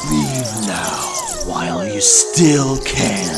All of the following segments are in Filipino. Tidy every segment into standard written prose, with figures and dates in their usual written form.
Leave now while you still can.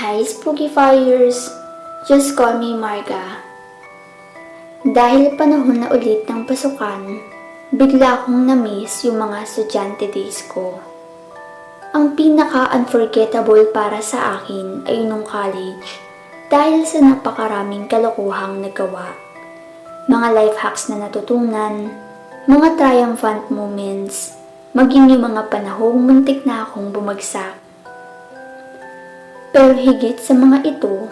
Hi, Spooky Fires! Just call me Marga. Dahil panahon na ulit ng pasukan, bigla akong na-miss yung mga estudyante days ko. Ang pinaka-unforgettable para sa akin ay nung college dahil sa napakaraming kalokohang nagawa. Mga life hacks na natutunan, mga triumphant moments, maging yung mga panahong muntik na akong bumagsak. Pero higit sa mga ito,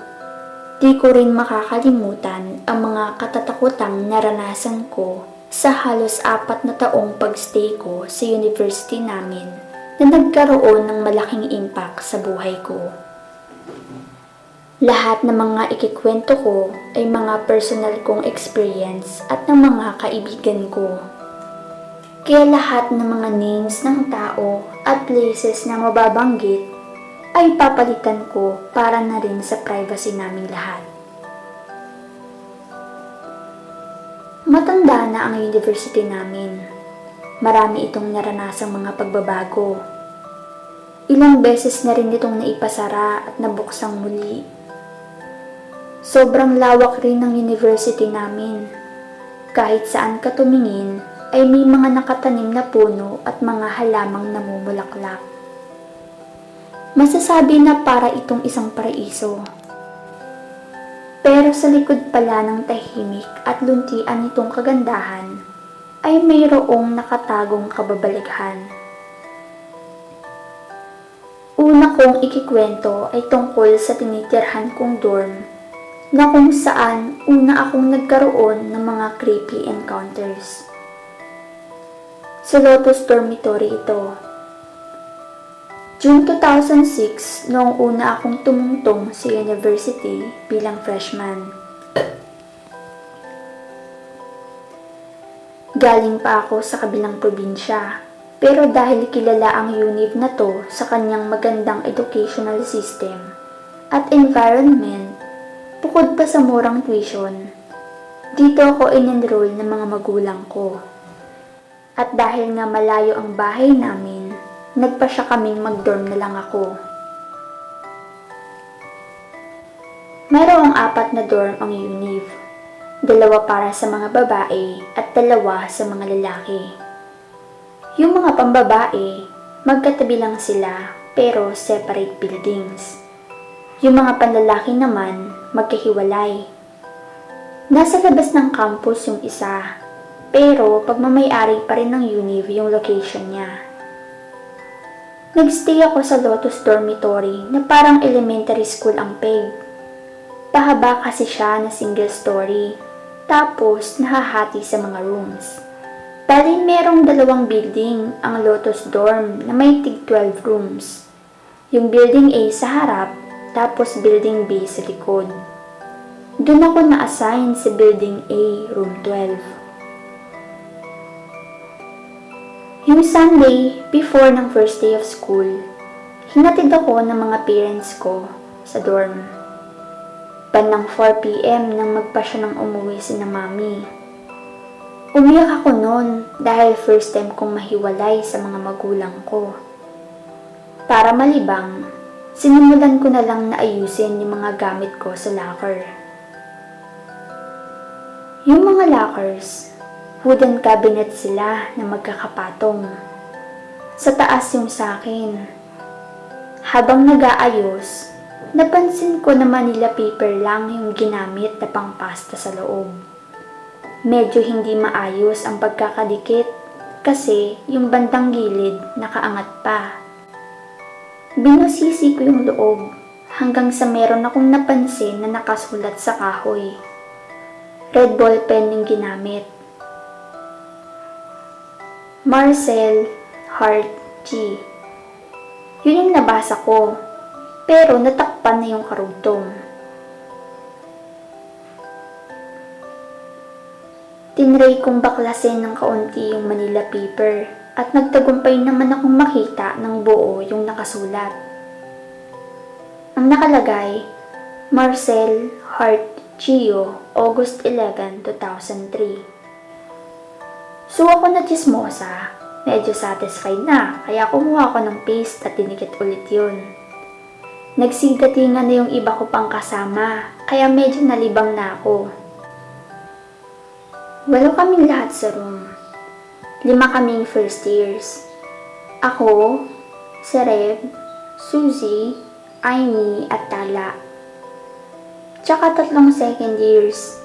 di ko rin makakalimutan ang mga katatakutang naranasan ko sa halos 4 na taong pagstay ko sa university namin na nagkaroon ng malaking impact sa buhay ko. Lahat ng mga ikikwento ko ay mga personal kong experience at ng mga kaibigan ko. Kaya lahat ng mga names ng tao at places na mababanggit ay papalitan ko para na rin sa privacy naming lahat. Matanda na ang university namin. Marami itong naranasang mga pagbabago. Ilang beses na rin itong naipasara at nabuksang muli. Sobrang lawak rin ng university namin. Kahit saan ka tumingin ay may mga nakatanim na puno at mga halamang namumulaklak. Masasabi na para itong isang paraiso. Pero sa likod pala ng tahimik at luntian nitong kagandahan ay mayroong nakatagong kababalaghan. Una kong ikikwento ay tungkol sa tinitirhan kong dorm na kung saan una akong nagkaroon ng mga creepy encounters. Sa Lotus Dormitory ito. June 2006, noong una akong tumungtong sa university bilang freshman. Galing pa ako sa kabilang probinsya, pero dahil kilala ang UNIV na to sa kanyang magandang educational system at environment, bukod pa sa murang tuition, dito ako in-enroll ng mga magulang ko. At dahil nga malayo ang bahay namin, nagpasya kaming mag-dorm na lang ako. Mayroong 4 na dorm ang UNIV. 2 para sa mga babae at 2 sa mga lalaki. Yung mga pambabae, magkatabi lang sila pero separate buildings. Yung mga panlalaki naman, magkahiwalay. Nasa labas ng campus yung isa, pero pagmamay-ari pa rin ng UNIV yung location niya. Nagstay ako sa Lotus Dormitory na parang elementary school ang peg. Pahaba kasi siya na single story, tapos nahahati sa mga rooms. Bali merong 2 building ang Lotus Dorm na may tig 12 rooms. Yung building A sa harap, tapos building B sa likod. Doon ako na-assign sa building A, room 12. Yung Sunday, before ng first day of school, hinatid ako ng mga parents ko sa dorm. Bandang 4 p.m. nang magpasya ng umuwi si na mami. Umiyak ako noon dahil first time kong mahiwalay sa mga magulang ko. Para malibang, sinimulan ko na lang na ayusin yung mga gamit ko sa locker. Yung mga lockers, wooden cabinet sila na magkakapatong. Sa taas yung sakin. Habang nag-aayos, napansin ko na Manila paper lang yung ginamit na pangpasta sa loob. Medyo hindi maayos ang pagkakadikit kasi yung bandang gilid nakaangat pa. Binusisi ko yung loob hanggang sa meron akong napansin na nakasulat sa kahoy. Red ball pen yung ginamit. Marcel Heart G. Yun yung nabasa ko, pero natakpan na yung karugtong. Tinry kong baklasin ng kaunti yung Manila paper at nagtagumpay naman akong makita ng buo yung nakasulat. Ang nakalagay, Marcel Heart Gio, August 11, 2003. So ako na chismosa, medyo satisfied na, kaya kumuha ko ng paste at dinikit ulit yun. Nagsigatingan na yung iba ko pang kasama, kaya medyo nalibang na ako. 8 kaming lahat sa room. 5 kaming first years. Ako, si Reb, Suzy, Aimee at Tala. Tsaka 3 second years.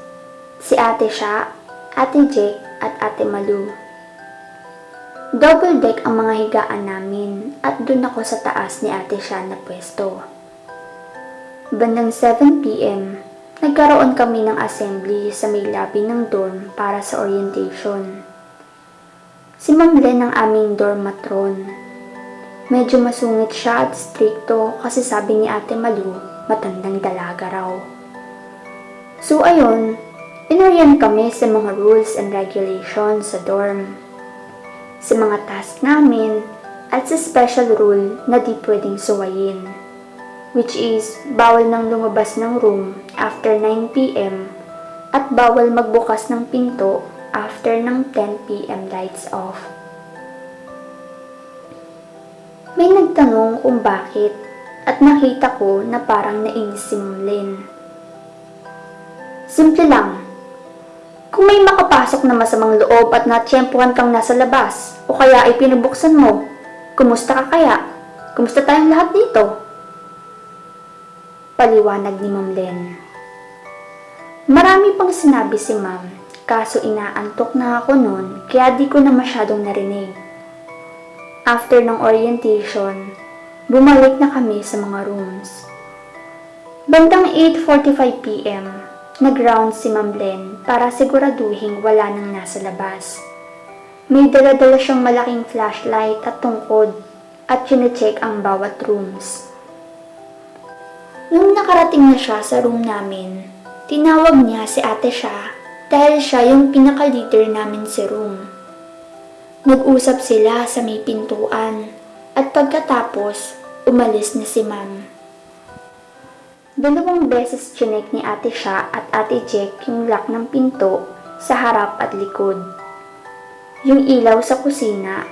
Si Ate Sha, Ate Jack at Ate Malu. Double deck ang mga higaan namin at dun ako sa taas ni Ate Sha na pwesto. Bandang 7 p.m., nagkaroon kami ng assembly sa may lobby ng dorm para sa orientation. Si Ma'am Len ang aming dorm matron. Medyo masungit siya at stricto kasi sabi ni Ate Malu, matandang dalaga raw. So ayun, inorient kami sa mga rules and regulations sa dorm, sa mga task namin, at sa special rule na di pwedeng suwayin, which is bawal nang lumabas ng room after 9 p.m. at bawal magbukas ng pinto after ng 10 p.m. lights off. May nagtanong kung bakit at nakita ko na parang nainis si Ma'am Len. Simple lang. Kung may makapasok na masamang loob at natsyempuhan kang nasa labas o kaya ay pinubuksan mo, kumusta ka kaya? Kumusta tayong lahat dito? Paliwanag ni Ma'am Len. Marami pang sinabi si Ma'am, kaso inaantok na ako noon kaya di ko na masyadong narinig. After ng orientation, bumalik na kami sa mga rooms. Bandang 8:45 p.m., nag-round si Ma'am Len para siguraduhin wala nang nasa labas. May dala-dala siyang malaking flashlight at tungkod at chinecheck ang bawat rooms. Nung nakarating na siya sa room namin, tinawag niya si Ate Sha dahil siya yung pinaka-leader namin sa room. Nag-usap sila sa may pintuan at pagkatapos, umalis na si Ma'am. 2 beses chinek ni Ate Sha at Ate Jack yung lock ng pinto sa harap at likod. Yung ilaw sa kusina,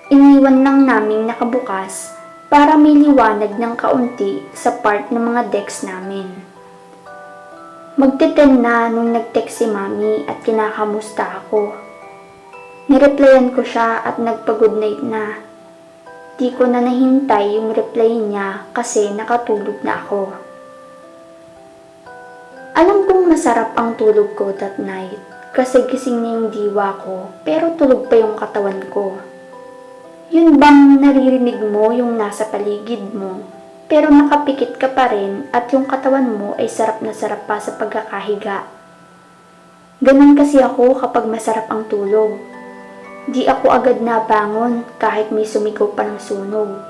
iniwan lang naming nakabukas para may liwanag ng kaunti sa part ng mga decks namin. Magte-10 na nung nag-text si Mami at kinakamusta ako. Nireplyan ko siya at nagpa-good night na. Di ko na nahintay yung reply niya kasi nakatulog na ako. Alam kong masarap ang tulog ko that night kasi gising na yung diwa ko pero tulog pa yung katawan ko. Yun bang naririnig mo yung nasa paligid mo, pero nakapikit ka pa rin at yung katawan mo ay sarap na sarap pa sa pagkakahiga. Ganun kasi ako kapag masarap ang tulog. Di ako agad nabangon kahit may sumigaw pa ng sunog.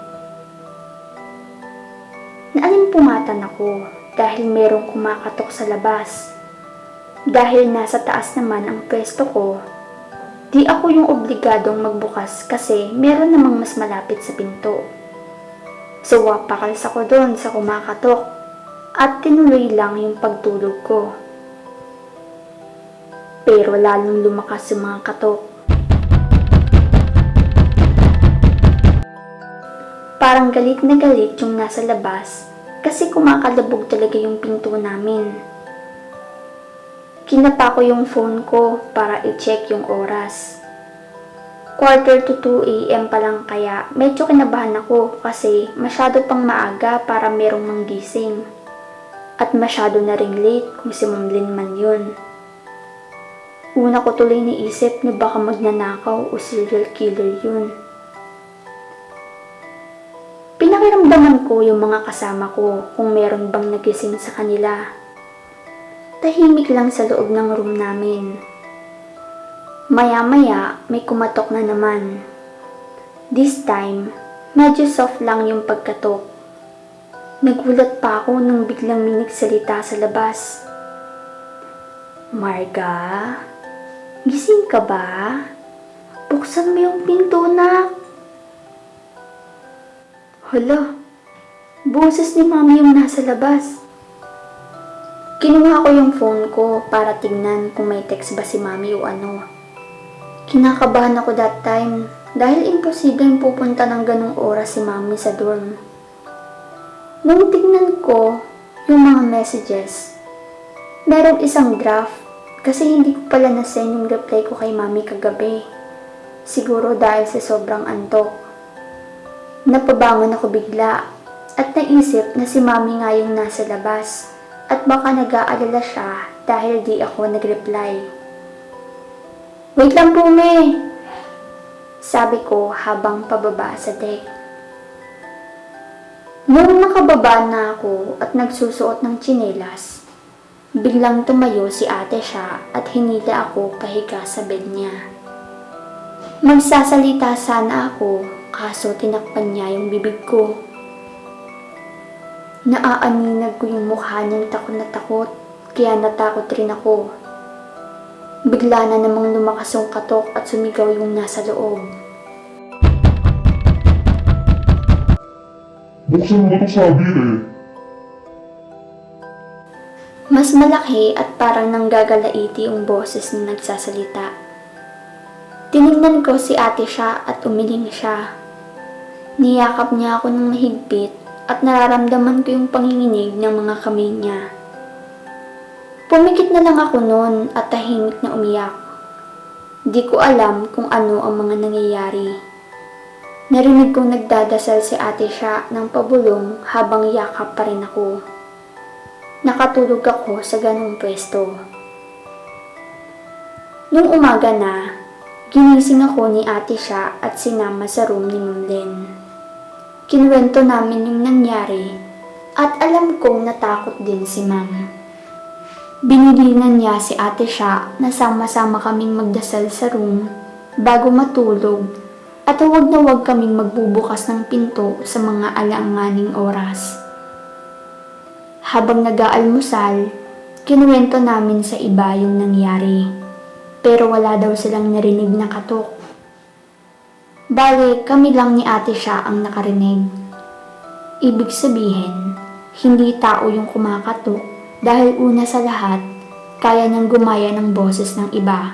Naalimpungatan ako dahil merong kumakatok sa labas. Dahil nasa taas naman ang pwesto ko, di ako yung obligadong magbukas kasi meron namang mas malapit sa pinto. So wapakals ako doon sa kumakatok at tinuloy lang yung pagtulog ko. Pero lalong lumakas yung mga katok. Parang galit na galit yung nasa labas kasi kumakalabog talaga yung pinto namin. Kinapa ko yung phone ko para i-check yung oras. 1:45 AM pa lang kaya medyo kinabahan ako kasi masyado pang maaga para merong manggising. At masyado na ring late kung si Ma'am Lynn man yun. Una ko tuloy naisip na baka magnanakaw o serial killer yun. Pinakiramdaman ko yung mga kasama ko kung meron bang nagising sa kanila. Tahimik lang sa loob ng room namin. Maya-maya may kumatok na naman. This time, medyo soft lang yung pagkatok. Nagulat pa ako nang biglang may nagsalita sa labas. Marga, gising ka ba? Buksan mo yung pinto na. Hala, boses ni Mami yung nasa labas. Kinuha ko yung phone ko para tignan kung may text ba si Mami o ano. Kinakabahan ako that time dahil imposibleng pupunta ng ganong oras si Mami sa dorm. Nung tignan ko yung mga messages, merong isang draft kasi hindi ko pala na-send yung reply ko kay Mami kagabi. Siguro dahil sa sobrang antok. Napabangon ako bigla at naisip na si Mami nga yung nasa labas at baka nag-aalala siya dahil di ako nag-reply. Wait lang po, me! Sabi ko habang pababa sa deck. Nung nakababa na ako at nagsusuot ng tsinelas, biglang tumayo si ate siya at hinila ako pahiga sa bed niya. Magsasalita sana ako, kaso tinakpan niya yung bibig ko. Naaaninag ko yung mukha niyang takot na takot, kaya natakot rin ako. Bigla na namang lumakas yung katok at sumigaw yung nasa loob. Buksan mo ito sabi eh. Mas malaki at parang nanggagalaiti yung boses na nagsasalita. Tinignan ko si ate siya at umiling siya. Niyakap niya ako ng mahigpit at nararamdaman ko yung panginginig ng mga kamay niya. Pumikit na lang ako noon at tahimik na umiyak. Di ko alam kung ano ang mga nangyayari. Narinig kong nagdadasal si ate siya ng pabulong habang yakap pa rin ako. Nakatulog ako sa ganung pwesto. Nung umaga na, ginising ako ni ate siya at sinama sa room ni Ma'am Lynn. Kinuwento namin yung nangyari at alam kong natakot din si Ma'am. Binilinan niya si ate siya na sama-sama kaming magdasal sa room bago matulog at huwag na huwag kaming magbubukas ng pinto sa mga alanganing oras. Habang nag-aalmusal, kinuwento namin sa iba yung nangyari. Pero wala daw silang narinig na katok. Bale, kami lang ni ate siya ang nakarinig. Ibig sabihin, hindi tao yung kumakatok dahil una sa lahat, kaya niyang gumaya ng boses ng iba.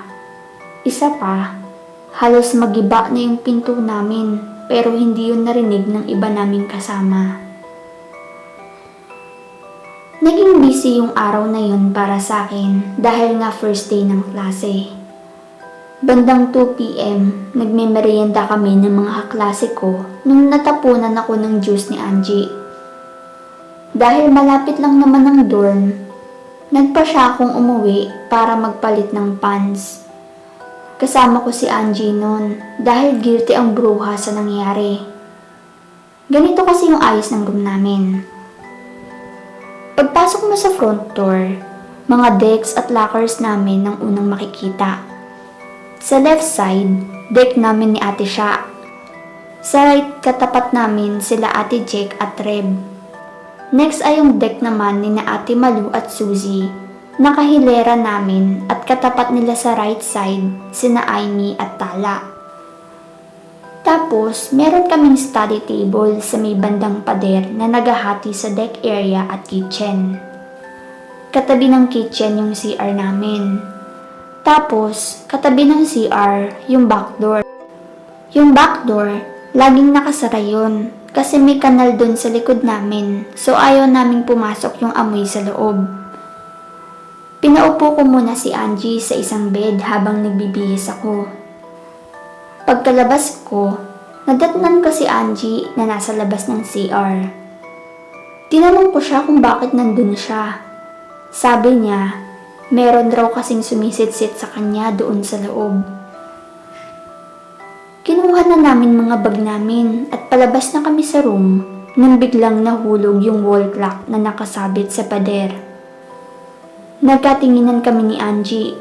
Isa pa, halos magiba na yung pinto namin pero hindi yun narinig ng iba naming kasama. Naging busy yung araw na yun para sa akin dahil nga first day ng klase. Bandang 2 PM, nagmemeryenda kami ng mga kaklase ko nung natapunan ako ng juice ni Angie. Dahil malapit lang naman ang dorm, nagpa siya akong umuwi para magpalit ng pants. Kasama ko si Angie noon dahil guilty ang bruha sa nangyari. Ganito kasi yung ayos ng room namin. Pagpasok mo sa front door, mga decks at lockers namin ang unang makikita. Sa left side, deck namin ni Ate Sha. Sa right, katapat namin sila Ate Jake at Reb. Next ay yung deck naman ni na Ate Malu at Suzy. Nakahilera namin at katapat nila sa right side sina Aimee at Tala. Tapos, meron kaming study table sa may bandang pader na nagahati sa deck area at kitchen. Katabi ng kitchen yung CR namin. Tapos, katabi ng CR yung backdoor. Yung backdoor, laging nakasara yun kasi may kanal dun sa likod namin so ayaw naming pumasok yung amoy sa loob. Pinaupo ko muna si Angie sa isang bed habang nagbibihis ako. Pagkalabas ko, nadatnan ko si Angie na nasa labas ng CR. Tinanong ko siya kung bakit nandun siya. Sabi niya, meron raw kasing sumisit-sit sa kanya doon sa loob. Kinuha na namin mga bag namin at palabas na kami sa room nang biglang nahulog yung wall clock na nakasabit sa pader. Nagkatinginan kami ni Angie.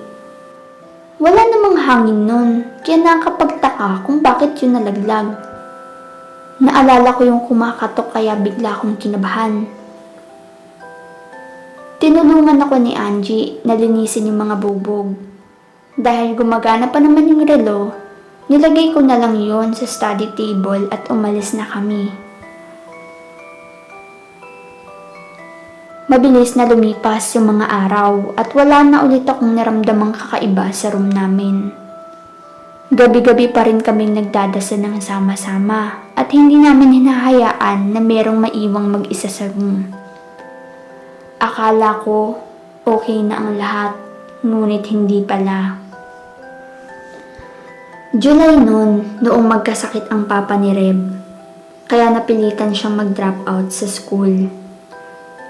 Wala namang hangin nun, kaya nakapagtaka kung bakit yun nalaglag. Naalala ko yung kumakatok kaya bigla akong kinabahan. Tinulungan ako ni Angie na linisin yung mga bubog. Dahil gumagana pa naman yung relo, nilagay ko na lang yon sa study table at umalis na kami. Mabilis na lumipas yung mga araw at wala na ulit akong naramdamang kakaiba sa room namin. Gabi-gabi pa rin kaming nagdadasal ng sama-sama at hindi namin hinahayaan na merong maiwang mag-isa sa room. Akala ko okay na ang lahat, ngunit hindi pala. July noong magkasakit ang papa ni Reb, kaya napilitan siyang mag-drop out sa school.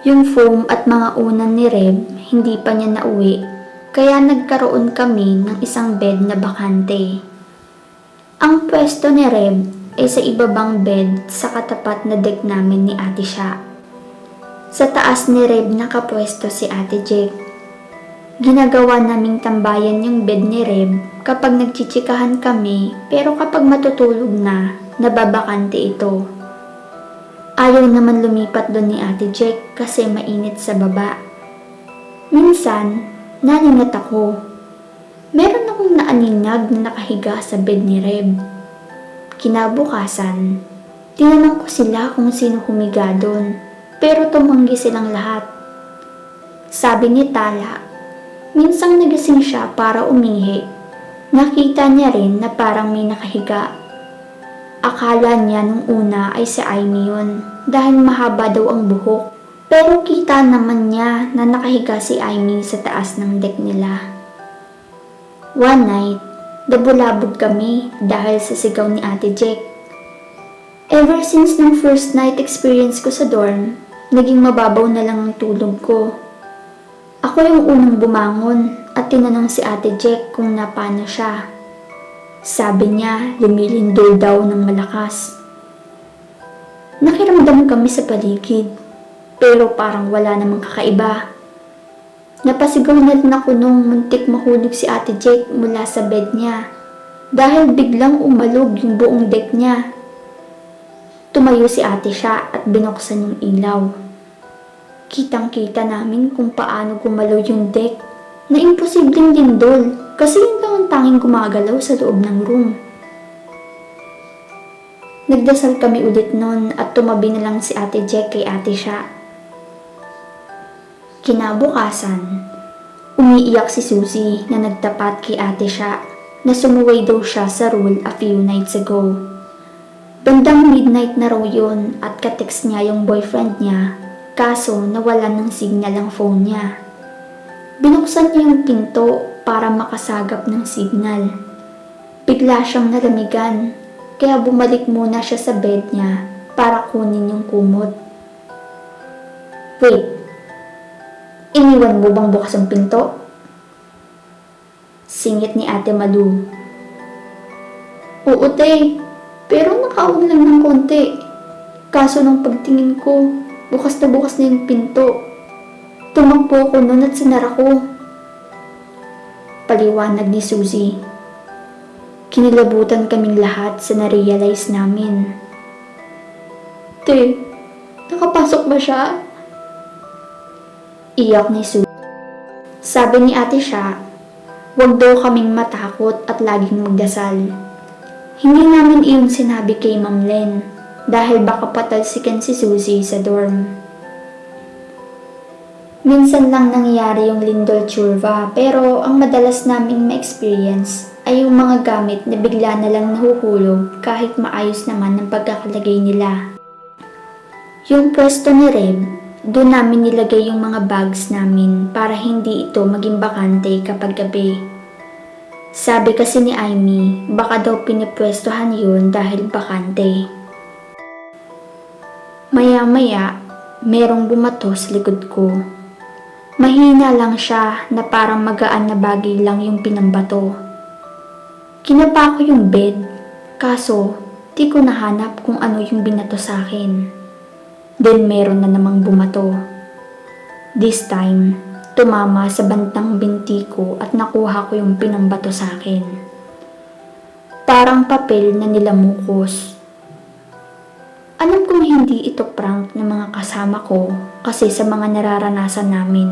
Yung foam at mga unan ni Reb, hindi pa niya nauwi, kaya nagkaroon kami ng isang bed na bakante. Ang pwesto ni Reb ay sa ibabang bed sa katapat na deck namin ni Ate Sha. Sa taas ni Reb nakapwesto si Ate Jake. Ginagawa naming tambayan yung bed ni Reb kapag nagchichikahan kami pero kapag matutulog na, nababakante ito. Ayaw naman lumipat doon ni Ate Jake kasi mainit sa baba. Minsan, naningat ako. Meron akong naaninag na nakahiga sa bed ni Reb. Kinabukasan, tinanong ko sila kung sino humiga doon. Pero tumanggi silang lahat. Sabi ni Tala, minsang nagising siya para umihi. Nakita niya rin na parang may nakahiga. Akala niya nung una ay si Aimee yun dahil mahaba daw ang buhok. Pero kita naman niya na nakahiga si Aimee sa taas ng deck nila. One night, dabulabog kami dahil sa sigaw ni Ate Jake. Ever since nung first night experience ko sa dorm, naging mababaw na lang ang tulog ko. Ako yung unang bumangon at tinanong si Ate Jake kung napano siya. Sabi niya, lumilindol daw ng malakas. Nakiramdam kami sa paligid, pero parang wala namang kakaiba. Napasigaw na rin ako nung muntik mahulog si Ate Jake mula sa bed niya dahil biglang umalog yung buong deck niya. Tumayo si Ate Sha at binuksan yung ilaw. Kitang-kita namin kung paano gumalaw yung deck na imposibleng lindol kasi yun lang ang tanging gumagalaw sa loob ng room. Nagdasal kami ulit nun at tumabi na lang si Ate Jake kay Ate Sha. Kinabukasan, umiiyak si Suzy na nagtapat kay Ate Sha na sumuway daw siya sa rule a few nights ago. Bandang midnight na raw yun at ka-text niya yung boyfriend niya, kaso nawalan ng signal ang phone niya. Binuksan niya yung pinto para makasagap ng signal. Bigla siyang nalamigan, kaya bumalik muna siya sa bed niya para kunin yung kumot. Wait, iniwan mo bang bukas ang pinto? Singit ni Ate Malu. Oo, te. Pero nakaon lang ng konti. Kaso nung pagtingin ko, bukas na yung pinto. Tumakbo ako nun at sinara ko. Paliwanag ni Suzy. Kinilabutan kaming lahat sa na-realize namin. Te, nakapasok ba siya? Iyak ni Suzy. Sabi ni ate siya, huwag daw kaming matakot at laging magdasal. Hindi namin iyon sinabi kay Ma'am Len dahil baka patalsikan si Suzy sa dorm. Minsan lang nangyayari yung lindol tsurva pero ang madalas naming ma-experience ay yung mga gamit na bigla na lang nahuhulog kahit maayos naman ang pagkakalagay nila. Yung pwesto ni Reb, doon namin nilagay yung mga bags namin para hindi ito maging bakante kapag gabi. Sabi kasi ni Amy, baka daw pinipwestohan yun dahil bakante. Maya-maya, merong bumato sa likod ko. Mahina lang siya na parang magaan na bagay lang yung pinambato. Kinapa ko yung bed, kaso di ko nahanap kung ano yung binato sa akin. Then meron na namang bumato. This time, tumama sa bandang binti ko at nakuha ko yung pinambato sa akin. Parang papel na nilamukos. Alam kong hindi ito prank ng mga kasama ko kasi sa mga nararanasan namin,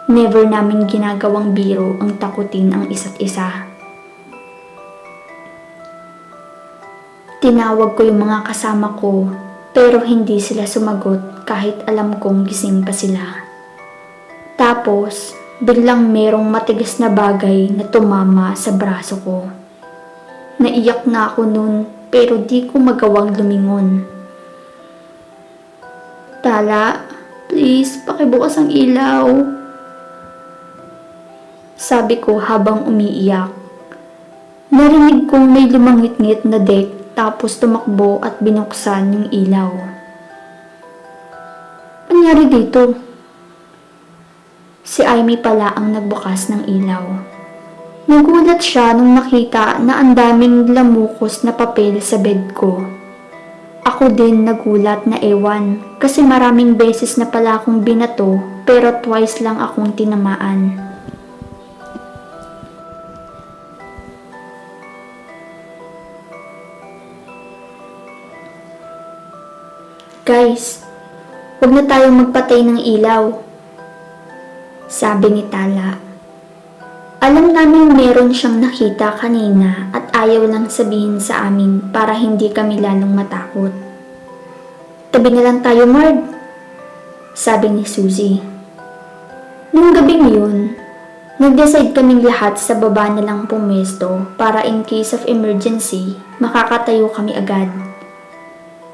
never namin ginagawang biro ang takutin ang isa't isa. Tinawag ko yung mga kasama ko pero hindi sila sumagot kahit alam kong gising pa sila. Tapos, biglang merong matigas na bagay na tumama sa braso ko. Naiyak na ako nun pero di ko magawang lumingon. Tala, please, pakibukas ang ilaw. Sabi ko habang umiiyak. Narinig kong may lumangit-ngit na deck tapos tumakbo at binuksan yung ilaw. Anyari dito? Si Amy pala ang nagbukas ng ilaw. Nagulat siya nung nakita na ang daming lamukos na papel sa bed ko. Ako din nagulat na ewan kasi maraming beses na pala akong binato pero twice lang akong tinamaan. Guys, huwag na tayong magpatay ng ilaw. Sabi ni Tala. Alam namin meron siyang nakita kanina at ayaw lang sabihin sa amin para hindi kami lalong matakot. Tabi na lang tayo, Marg. Sabi ni Suzy. Nung gabing yun, nag-decide kaming lahat sa baba na lang pumesto para in case of emergency, makakatayo kami agad.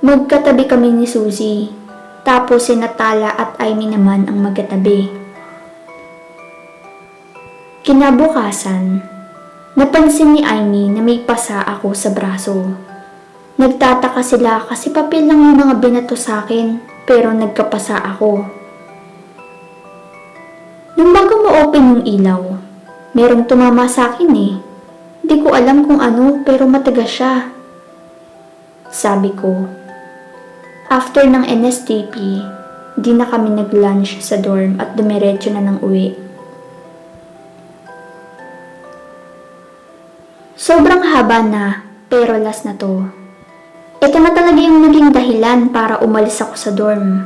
Magkatabi kami ni Suzy, tapos si Natala at Amy naman ang magkatabi. Kinabukasan, napansin ni Amy na may pasa ako sa braso. Nagtataka sila kasi papel lang yung mga binato sa akin, pero nagkapasa ako. Nung bago ma-open yung ilaw, merong tumama sa akin eh. Di ko alam kung ano pero matagas siya. Sabi ko. After ng NSTP, di na kami nag-lunch sa dorm at dumiretso na ng uwi. Sobrang haba na, pero last na to. Ito na talaga yung naging dahilan para umalis ako sa dorm.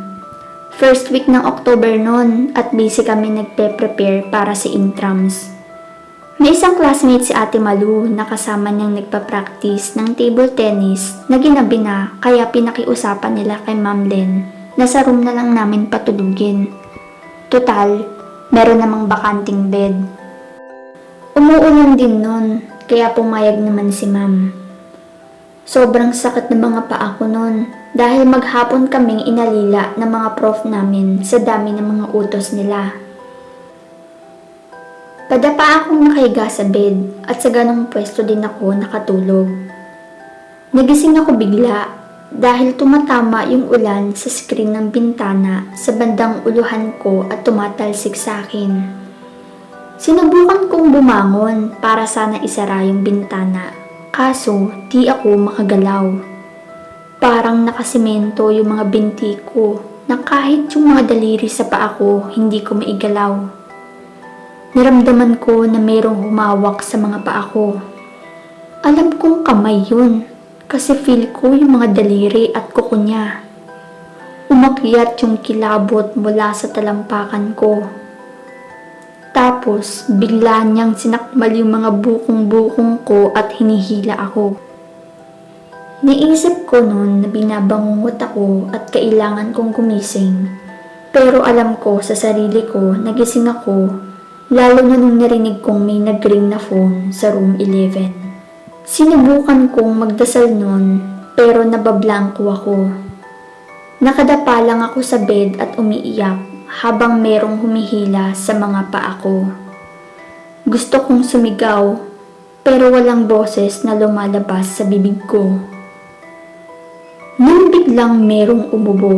First week ng October noon at busy kami nagpe-prepare para sa intrams. May isang classmate si Ate Malu na kasama niyang nagpa-practice ng table tennis na ginabi na kaya pinakiusapan nila kay Ma'am Len na sa room na lang namin patulugin. Total, meron namang bakanting bed. Umuulan din nun kaya pumayag naman si Ma'am. Sobrang sakit ng mga paa ko nun dahil maghapon kaming inalila ng mga prof namin sa dami ng mga utos nila. Padapa akong nakahiga sa bed at sa ganong pwesto din ako nakatulog. Nagising ako bigla dahil tumatama yung ulan sa screen ng bintana sa bandang uluhan ko at tumatalsik sa akin. Sinubukan kong bumangon para sana isara yung bintana Kaso di ako makagalaw. Parang nakasemento yung mga binti ko na kahit yung mga daliri sa paa ko hindi ko maigalaw. Naramdaman ko na mayroong humawak sa mga paa ko. Alam kong kamay yun kasi feel ko yung mga daliri at kuko niya. Umakyat yung kilabot mula sa talampakan ko. Tapos bigla niyang sinakmal yung mga bukong-bukong ko at hinihila ako. Naisip ko noon na binabangungot ako at kailangan kong gumising. Pero alam ko sa sarili ko nagising ako, lalo na nung narinig kong may nag-ring na phone sa room 11. Sinubukan kong magdasal noon pero nabablangko ako. Nakadapa lang ako sa bed at umiiyak habang merong humihila sa mga paa ko. Gusto kong sumigaw pero walang boses na lumalabas sa bibig ko. Nang biglang merong umubo.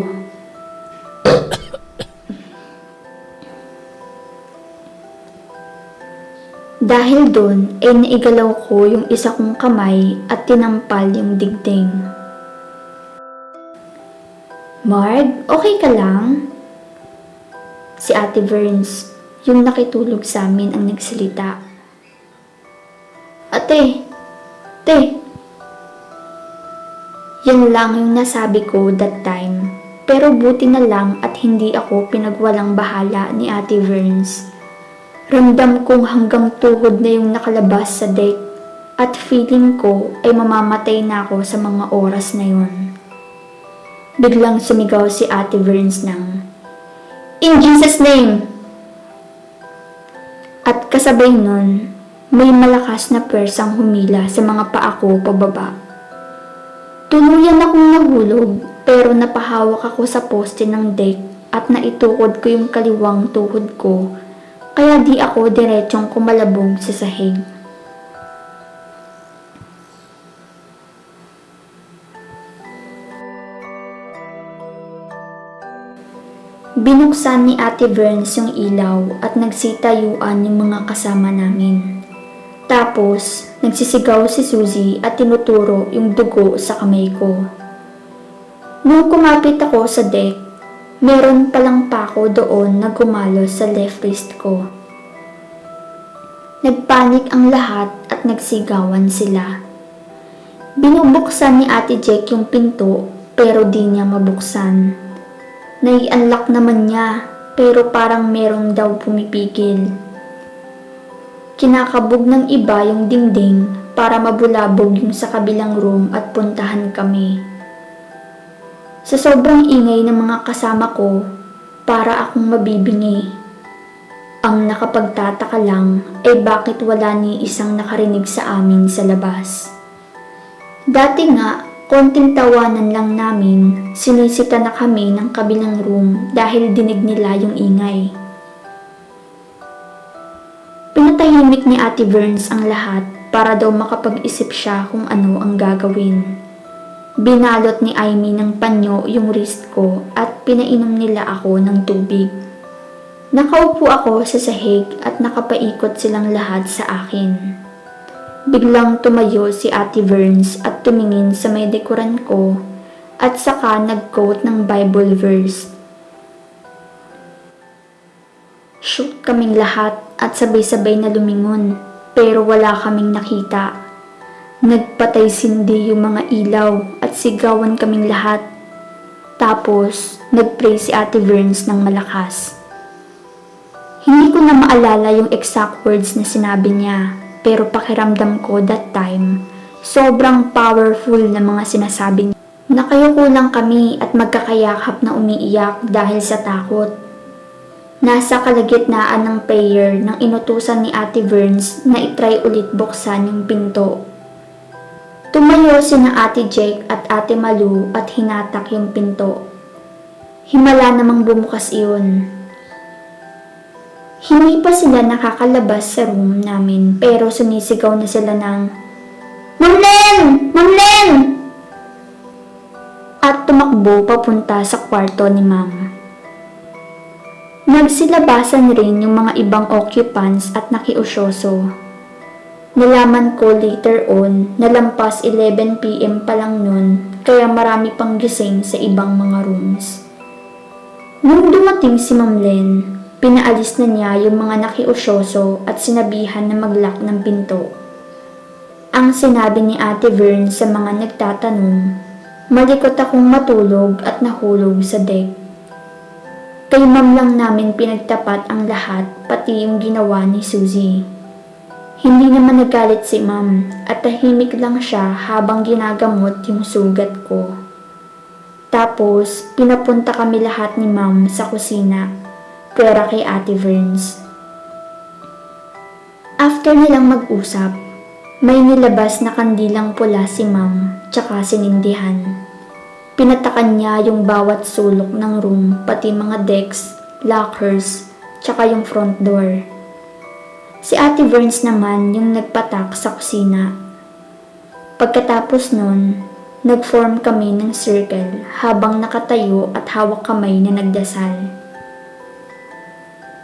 Dahil doon ay naigalaw ko yung isa kong kamay at tinampal yung digding. Marg, okay ka lang? Si Ate Verns, yung nakitulog sa amin ang nagsalita. Ate! Yan lang yung nasabi ko that time. Pero buti na lang at hindi ako pinagwalang bahala ni Ate Verns. Ramdam kong hanggang tuhod na yung nakalabas sa deck at feeling ko ay mamamatay na ako sa mga oras na yun. Biglang sumigaw si Ate Verns ng, "In Jesus' name!" At kasabay nun, may malakas na pwersang humila sa mga paa ko pababa. Tuluyan akong nahulog pero napahawak ako sa poste ng deck at naitukod ko yung kaliwang tuhod ko kaya di ako diretsong kumalabog sa sahig. Binuksan ni Ate Verns yung ilaw at nagsitayuan yung mga kasama namin. Tapos, nagsisigaw si Suzy at tinuturo yung dugo sa kamay ko. Nung kumapit ako sa deck, meron palang pako doon na gumalo sa left wrist ko. Nagpanik ang lahat at nagsigawan sila. Binubuksan ni Ate Jack yung pinto pero di niya mabuksan. Nai-unlock naman niya pero parang meron daw pumipigil. Kinakabog ng iba yung dingding para mabulabog yung sa kabilang room at puntahan kami. Sa sobrang ingay ng mga kasama ko, para akong mabibingi. Ang nakapagtataka lang ay bakit wala ni isang nakarinig sa amin sa labas. Dati nga, konting tawanan lang namin, sinisita na kami ng kabilang room dahil dinig nila yung ingay. Pinatahimik ni Ate Verns ang lahat para daw makapag-isip siya kung ano ang gagawin. Binalot ni Amy ng panyo yung wrist ko at pinainom nila ako ng tubig. Nakaupo ako sa sahig at nakapaikot silang lahat sa akin. Biglang tumayo si Ate Verns at tumingin sa may dekoran ko at saka nag-quote ng Bible verse. Shoot kaming lahat at sabay-sabay na lumingon pero wala kaming nakita. Nagpatay sindi yung mga ilaw at sigawan kaming lahat. Tapos nag-pray si Ate Verns ng malakas. Hindi ko na maalala yung exact words na sinabi niya. Pero pakiramdam ko that time, sobrang powerful na mga sinasabi niya. Nakayuko lang kami at magkakayakap na umiiyak dahil sa takot. Nasa kalagitnaan ng prayer nang inutusan ni Ate Verns na itry ulit buksan yung pinto. Tumayo sina Ate Jake at Ate Malu at hinatak yung pinto. Himala namang bumukas iyon. Hindi pa sila nakakalabas sa room namin pero sumisigaw na sila ng "Ma'am Len! Ma'am Len!" at tumakbo papunta sa kwarto ni Ma'am. Nagsilabasan rin yung mga ibang occupants at nakiusyoso. Nalaman ko later on na lampas 11 PM pa lang nun, kaya marami pang gising sa ibang mga rooms. Nung dumating si Ma'am Len, pinaalis na niya yung mga nakiusyoso at sinabihan na mag-lock ng pinto. Ang sinabi ni Ate Vern sa mga nagtatanong, malikot akong matulog at nahulog sa deck. Kay Ma'am lang namin pinagtapat ang lahat, pati yung ginawa ni Suzy. Hindi naman nagalit si Ma'am at tahimik lang siya habang ginagamot yung sugat ko. Tapos, pinapunta kami lahat ni Ma'am sa kusina, pwera kay Ate Verns. After nilang mag-usap, may nilabas na kandilang pula si Ma'am tsaka sinindihan. Pinatakan niya yung bawat sulok ng room, pati mga decks, lockers, tsaka yung front door. Si Ate Verns naman yung nagpatak sa kusina. Pagkatapos nun, nag-form kami ng circle habang nakatayo at hawak kamay na nagdasal.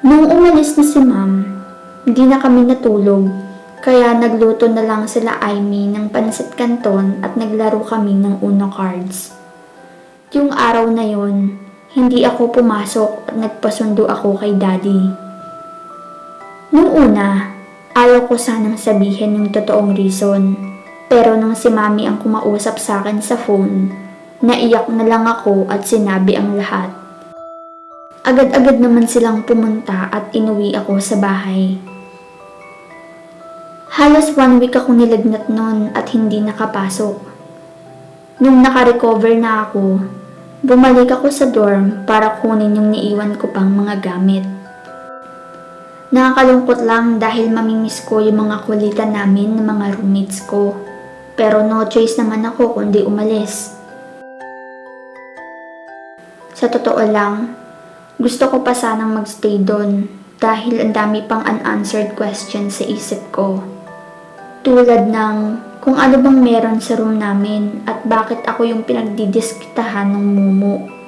Nung umalis na si Ma'am, hindi na kami natulog, kaya nagluto na lang sila Aimee ng pansit canton at naglaro kami ng Uno cards. Yung araw na yon, hindi ako pumasok at nagpasundo ako kay Daddy. Nung una, ayaw ko sanang sabihin yung totoong reason, pero nung si Mami ang kumausap sa akin sa phone, naiyak na lang ako at sinabi ang lahat. Agad-agad naman silang pumunta at inuwi ako sa bahay. Halos 1 week ako nilagnat nun at hindi nakapasok. Nung nakarecover na ako, bumalik ako sa dorm para kunin yung niiwan ko pang mga gamit. Nakakalungkot lang dahil mamimiss ko yung mga kulitan namin ng mga roommates ko. Pero no choice naman ako kundi umalis. Sa totoo lang, gusto ko pa sanang magstay doon dahil ang dami pang unanswered questions sa isip ko. Tulad ng kung ano bang meron sa room namin at bakit ako yung pinagdidiskitahan ng mumu.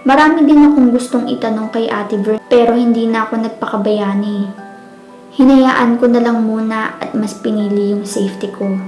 Marami din akong gustong itanong kay Ate Vern pero hindi na ako nagpakabayani. Hinayaan ko na lang muna at mas pinili yung safety ko.